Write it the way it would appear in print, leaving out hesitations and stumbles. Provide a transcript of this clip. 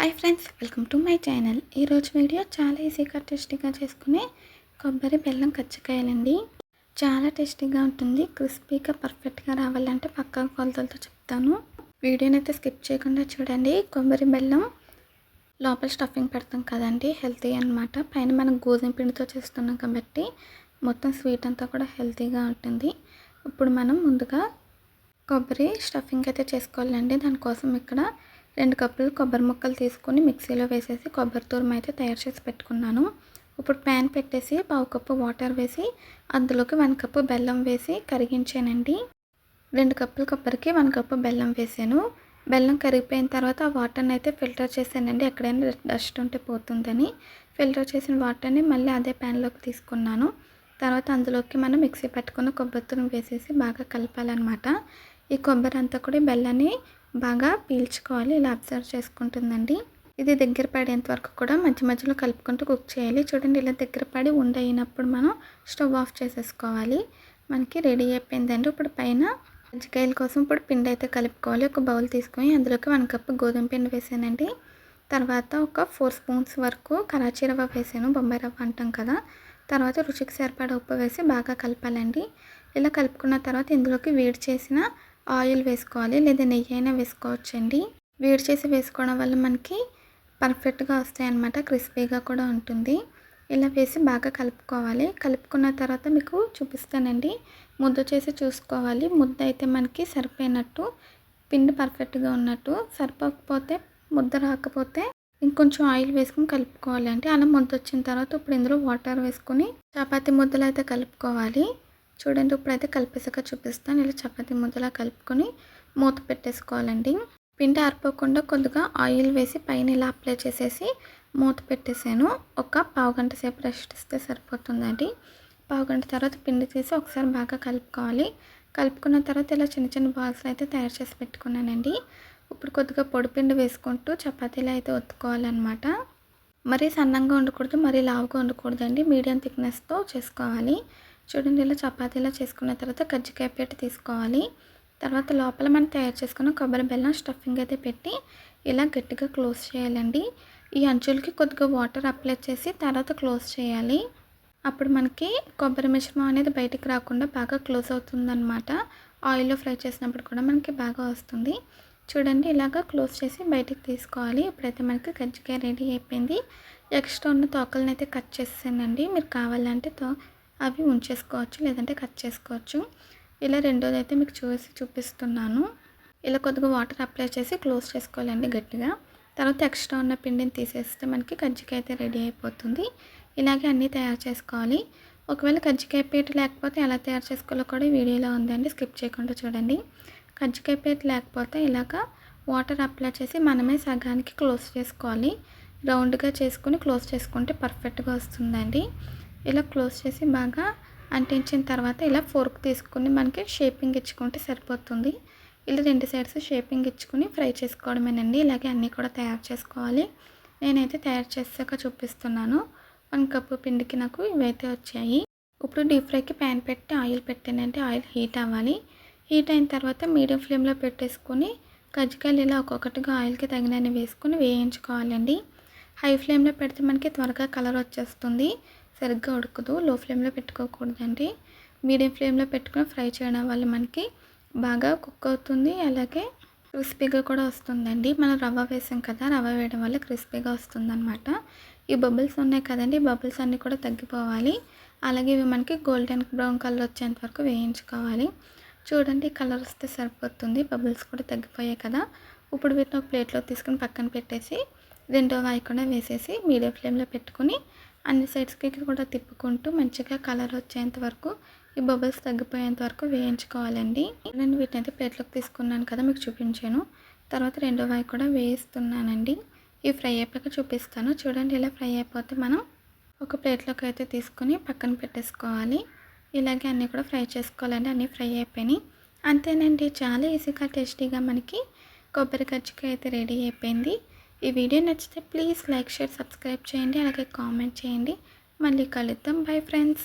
Hi friends, welcome to my channel. ఈరోజు video చాలా ఈజీగా టేస్టీగా చేసుకునే కొబ్బరి బెల్లం కజ్జికాయలండి. చాలా టేస్టీగా ఉంటుంది. క్రిస్పీగా పర్ఫెక్ట్గా రావాలంటే పక్కా కొలతలతో చెప్తాను. వీడియోని అయితే స్కిప్ చేయకుండా చూడండి. కొబ్బరి బెల్లం లోపల స్టఫింగ్ పెడతాం కదండి, హెల్తీ అనమాట. పైన మనం గోధుమ పిండితో చేస్తున్నాం కాబట్టి మొత్తం స్వీట్ అంతా కూడా హెల్తీగా ఉంటుంది. ఇప్పుడు మనం ముందుగా కొబ్బరి స్టఫింగ్ అయితే చేసుకోవాలండి. దానికోసం ఇక్కడ 2 కప్పులు కొబ్బరి ముక్కలు తీసుకొని మిక్సీలో వేసేసి కొబ్బరి తురుము అయితే తయారు చేసి పెట్టుకున్నాను. ఇప్పుడు ప్యాన్ పెట్టేసి 1/2 కప్పు వాటర్ వేసి అందులోకి 1 కప్పు బెల్లం వేసి కరిగించానండి. 2 కప్పుల కొబ్బరికి 1 కప్పు బెల్లం వేసాను. బెల్లం కరిగిపోయిన తర్వాత ఆ వాటర్ని అయితే ఫిల్టర్ చేశానండి. ఎక్కడైనా డస్ట్ ఉంటే పోతుందని ఫిల్టర్ చేసిన వాటర్ని మళ్ళీ అదే ప్యాన్లోకి తీసుకున్నాను. తర్వాత అందులోకి మనం మిక్సీ పట్టుకున్న కొబ్బరి తురుము వేసేసి బాగా కలపాలన్నమాట. ఈ కొబ్బరి అంతా కూడా బెల్లాన్ని బాగా పీల్చుకోవాలి, ఇలా అబ్జర్వ్ చేసుకుంటుందండి. ఇది దగ్గర పడేంత వరకు కూడా మధ్య మధ్యలో కలుపుకుంటూ కుక్ చేయాలి. చూడండి, ఇలా దగ్గర పడి ఉండయినప్పుడు మనం స్టవ్ ఆఫ్ చేసేసుకోవాలి. మనకి రెడీ అయిపోయిందండి. ఇప్పుడు పైన కజ్జికాయల కోసం ఇప్పుడు పిండి అయితే కలుపుకోవాలి. ఒక బౌల్ తీసుకొని అందులోకి 1 కప్పు గోధుమ పిండి వేసానండి. తర్వాత ఒక 4 స్పూన్స్ వరకు కరాచీ రవ్వ వేసాను, బొంబాయి రవ్వ అంటాం కదా. తర్వాత రుచికి సరిపడా ఉప్పు వేసి బాగా కలపాలండి. ఇలా కలుపుకున్న తర్వాత ఇందులోకి వేడి చేసిన ఆయిల్ వేసుకోవాలి, లేదా నెయ్యి అయినా వేసుకోవచ్చండి. వేడి చేసి వేసుకోవడం వల్ల మనకి పర్ఫెక్ట్గా వస్తాయి అన్నమాట, క్రిస్పీగా కూడా ఉంటుంది. ఇలా వేసి బాగా కలుపుకోవాలి. కలుపుకున్న తర్వాత మీకు చూపిస్తానండి. ముద్ద చేసి చూసుకోవాలి. ముద్ద అయితే మనకి సరిపోయినట్టు, పిండి పర్ఫెక్ట్గా ఉన్నట్టు. సరిపోకపోతే, ముద్ద రాకపోతే ఇంకొంచెం ఆయిల్ వేసుకొని కలుపుకోవాలి. అంటే అలా ముద్ద వచ్చిన తర్వాత ఇప్పుడు ఇందులో వాటర్ వేసుకొని చపాతీ ముద్దలు అయితే కలుపుకోవాలి. చూడండి, ఇప్పుడైతే కలిపేసాక చూపిస్తాను. ఇలా చపాతీ ముద్దలా కలుపుకొని మూత పెట్టేసుకోవాలండి. పిండి ఆరిపోకుండా కొద్దిగా ఆయిల్ వేసి పైన ఇలా అప్లై చేసేసి మూత పెట్టేసాను. ఒక 1/2 గంట సేపు రెస్ట్ ఇస్తే సరిపోతుందండి. 1/2 గంట తర్వాత పిండి తీసి ఒకసారి బాగా కలుపుకోవాలి. కలుపుకున్న తర్వాత ఇలా చిన్న చిన్న బాల్స్ అయితే తయారు చేసి పెట్టుకున్నానండి. ఇప్పుడు కొద్దిగా పొడిపిండి వేసుకుంటూ చపాతీలు అయితే ఒత్తుకోవాలన్నమాట. మరీ సన్నంగా ఉండకూడదు, మరీ లావుగా ఉండకూడదండి. మీడియం థిక్నెస్తో చేసుకోవాలి. చూడండి, ఇలా చపాతీలా చేసుకున్న తర్వాత కజ్జికాయ పెట్టి తీసుకోవాలి. తర్వాత లోపల మనం తయారు చేసుకున్న కొబ్బరి బెల్లం స్టఫింగ్ అయితే పెట్టి ఇలా గట్టిగా క్లోజ్ చేయాలండి. ఈ అంచులకి కొద్దిగా వాటర్ అప్లై చేసి తర్వాత క్లోజ్ చేయాలి. అప్పుడు మనకి కొబ్బరి మిశ్రమం అనేది బయటికి రాకుండా బాగా క్లోజ్ అవుతుందన్నమాట. ఆయిల్లో ఫ్రై చేసినప్పుడు కూడా మనకి బాగా వస్తుంది. చూడండి, ఇలాగా క్లోజ్ చేసి బయటికి తీసుకోవాలి. ఇప్పుడైతే మనకి కజ్జికాయ రెడీ అయిపోయింది. ఎక్స్ట్రా ఉన్న తోకలను అయితే కట్ చేసానండి. మీరు కావాలంటే అవి ఉంచేసుకోవచ్చు, లేదంటే కట్ చేసుకోవచ్చు. ఇలా రెండోది అయితే మీకు చూపిస్తున్నాను. ఇలా కొద్దిగా వాటర్ అప్లై చేసి క్లోజ్ చేసుకోవాలండి గట్టిగా. తర్వాత ఎక్స్ట్రా ఉన్న పిండిని తీసేస్తే మనకి కజ్జికాయ అయితే రెడీ అయిపోతుంది. ఇలాగే అన్నీ తయారు చేసుకోవాలి. ఒకవేళ కజ్జికాయ పీట లేకపోతే ఎలా తయారు చేసుకోవాలో కూడా వీడియోలో ఉందండి, స్కిప్ చేయకుండా చూడండి. కజ్జికాయ పీట లేకపోతే ఇలాగా వాటర్ అప్లై చేసి మనమే సగానికి క్లోజ్ చేసుకోవాలి. రౌండ్గా చేసుకుని క్లోజ్ చేసుకుంటే పర్ఫెక్ట్గా వస్తుందండి. ఇలా క్లోజ్ చేసి బాగా అంటించిన తర్వాత ఇలా ఫోర్క్ తీసుకుని మనకి షేపింగ్ ఇచ్చుకుంటే సరిపోతుంది. ఇలా 2 సైడ్స్ షేపింగ్ ఇచ్చుకుని ఫ్రై చేసుకోవడమేనండి. ఇలాగే అన్నీ కూడా తయారు చేసుకోవాలి. నేనైతే తయారు చేసాక చూపిస్తున్నాను. 1 కప్పు పిండికి నాకు ఇవైతే వచ్చాయి. ఇప్పుడు డీప్ ఫ్రైకి ప్యాన్ పెట్టి ఆయిల్ పెట్టానంటే ఆయిల్ హీట్ అవ్వాలి. హీట్ అయిన తర్వాత మీడియం ఫ్లేమ్లో పెట్టేసుకొని కజ్జికాయలు ఇలా ఒక్కొక్కటిగా ఆయిల్కి తగినన్ని వేసుకొని వేయించుకోవాలండి. హై ఫ్లేమ్లో పెడితే మనకి త్వరగా కలర్ వచ్చేస్తుంది, సరిగ్గా ఉడకదు. లో ఫ్లేమ్లో పెట్టుకోకూడదండి. మీడియం ఫ్లేమ్లో పెట్టుకొని ఫ్రై చేయడం వల్ల మనకి బాగా కుక్ అవుతుంది, అలాగే క్రిస్పీగా కూడా వస్తుందండి. మనం రవ్వ వేసాం కదా, రవ్వ వేయడం వల్ల క్రిస్పీగా వస్తుందన్నమాట. ఈ బబుల్స్ ఉన్నాయి కదండి, బబుల్స్ అన్నీ కూడా తగ్గిపోవాలి. అలాగే ఇవి మనకి గోల్డెన్ బ్రౌన్ కలర్ వచ్చేంత వరకు వేయించుకోవాలి. చూడండి, కలర్ వస్తే సరిపోతుంది. బబుల్స్ కూడా తగ్గిపోయాయి కదా. ఇప్పుడు వీటిని ఒక ప్లేట్లో తీసుకుని పక్కన పెట్టేసి రెండో వాయి కూడా వేసేసి మీడియం ఫ్లేమ్లో పెట్టుకుని అన్ని సైడ్స్కి కూడా తిప్పుకుంటూ మంచిగా కలర్ వచ్చేంత వరకు, ఈ బబుల్స్ తగ్గిపోయేంత వరకు వేయించుకోవాలండి. నేను వీటిని అయితే ప్లేట్లోకి తీసుకున్నాను కదా, మీకు చూపించాను. తర్వాత రెండో వాయి కూడా వేయిస్తున్నానండి. ఇవి ఫ్రై అయిపోయాక చూపిస్తాను. చూడండి, ఇలా ఫ్రై అయిపోతే మనం ఒక ప్లేట్లోకి అయితే తీసుకొని పక్కన పెట్టేసుకోవాలి. ఇలాగే అన్నీ కూడా ఫ్రై చేసుకోవాలండి. అన్నీ ఫ్రై అయిపోయినాయి. అంతేనండి, చాలా ఈజీగా టేస్టీగా మనకి కొబ్బరి కజ్జికాయ అయితే రెడీ అయిపోయింది. ఈ వీడియో నచ్చితే ప్లీజ్ లైక్, షేర్, సబ్స్క్రైబ్ చేయండి. అలాగే కామెంట్ చేయండి. మళ్ళీ కలుద్దాం. Bye friends.